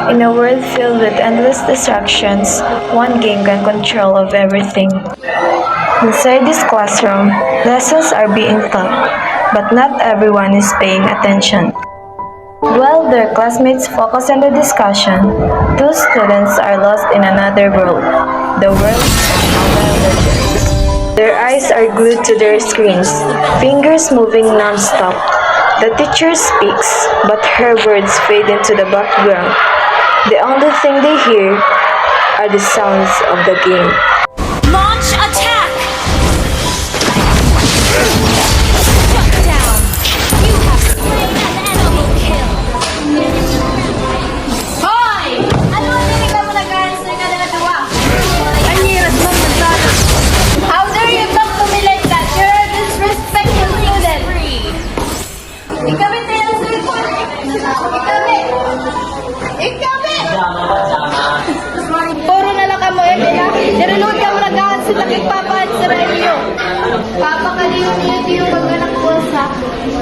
In a world filled with endless distractions, one game can control of everything. Inside this classroom, lessons are being taught, but not everyone is paying attention. While their classmates focus on the discussion, two students are lost in another world, the world of Mobile Legends. Their eyes are glued to their screens, fingers moving non-stop. The teacher speaks, but her words fade into the background. The only thing they hear are the sounds of the game. Launch attack! Shut down! You have slain an enemy kill! Hoy! Ano ang hindi ka mo nag-answer ka na dua? Ang hirap mo magsabi. How dare you talk to me like that? You're a disrespectful student! Ikabit na yung cellphone! Ikabit! Ikabit! Puro na lang ka mo, Emila. Nireload ka mo nagahan sa takip papahan sa radio. Papakaliw-liw yung mag-anak ko sa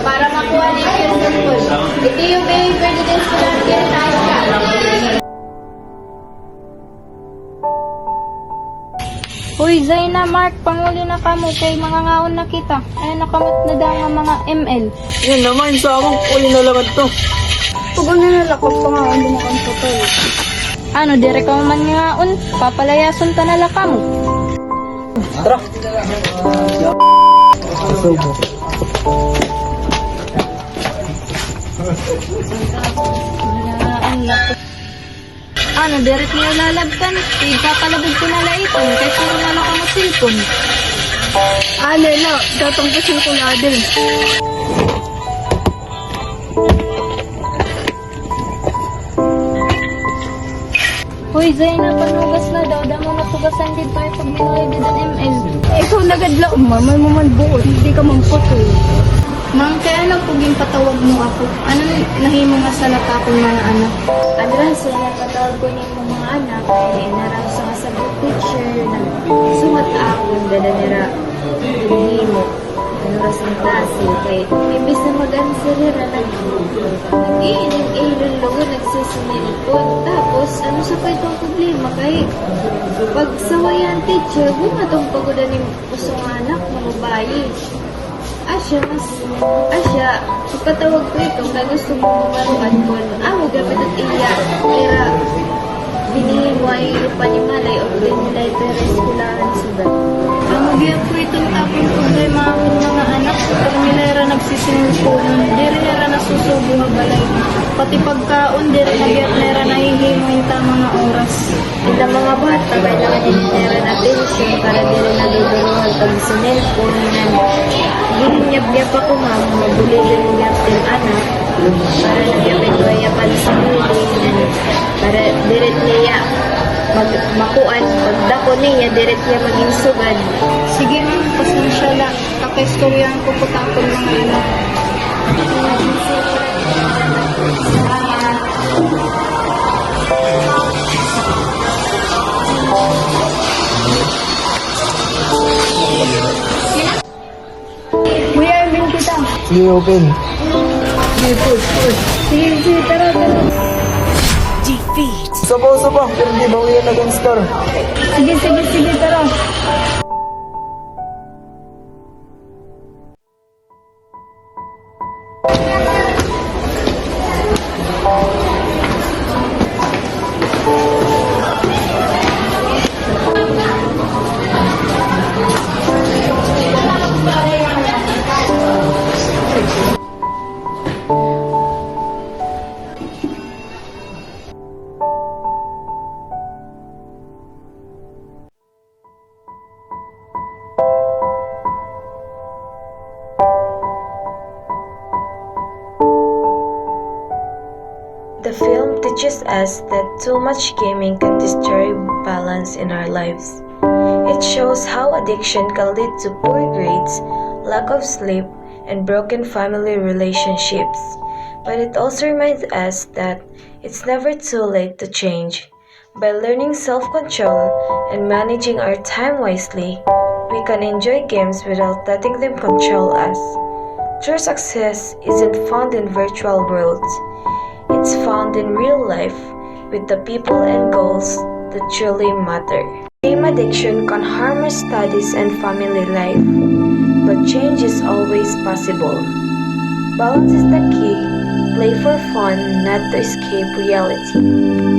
para makuha niya yung cellphone. Ito yung behavior ni Des ko lang ginanahin ka. Uy, Zaina, Mark, panguli na kamo kay mga ngaon na kita. Ay, nakamot na daw nga mga ML. Yan naman sa akong uli na lang ito. Tugon na nalakot pa nga, hindi mo kang tutol. Ano, dire ka man ngaon, papalayason ta na lakam. Tara. Subo. Ano, direct niya lalabtan, ipapalabog ko na laiton, kaya puro na lang ang cellphone. Ano na, tatangkasin ko na din. Hoy, Zaina, panugas na daw, damo matugasan dito ay pag minuloy din ang ML. Ikaw nagadla, mamay mo man buot, hindi ka magpatoy. Mang, kaya lang puging patawag mo ako. Ano nahimo nga sa lata akong mga anak? Ano lang sila patawag ko niyo mga anak kaya inaraw sa kasabot teacher na sumat ako dada nila hinihimo ano ras ng klase kay imbis na mag-answer nila nag-iinig-ilong lugo nagsisinilipon tapos ano sa pa itong problema kay pag sawayan teacher bumatong pagoda ni pusong anak na babae. Asya, ipatawag ko ito na gusto mo maruan ko. Amo, gabit at iya. Kaya, binihin mo ay panimalay o pinilay pero eskulahan sila. Amo, giyak ko itong tapong problema akong mga anak. Pag nilera nagsisinulpunan, diri nera nasusubo nga balay. Pati pagkaon, diri na giyak nera nahihimo yung tamang nga oras. Ila mga bata, kailangan din nila na attention para dili na liduruhan pag sinelpon na gihinyab-yab ako ma'am, mabuli din niyab din anak para nagyapin ko yapan sa huli para diret niya makuan pagdako niya diret niya maging sugad. Sige ma'am, pasensya lang. Kakaistoryahan ko po tapon mga anak. Kuya, Erwin kita. Sige, open. Sige, tara. Defeat! Isa pa. Pero di ba uyan against star? Sige, tara. The film teaches us that too much gaming can destroy balance in our lives. It shows how addiction can lead to poor grades, lack of sleep, and broken family relationships. But it also reminds us that it's never too late to change. By learning self-control and managing our time wisely, we can enjoy games without letting them control us. True success isn't found in virtual worlds. It's found in real life with the people and goals that truly matter. Game addiction can harm our studies and family life, but change is always possible. Balance is the key. Play for fun, not to escape reality.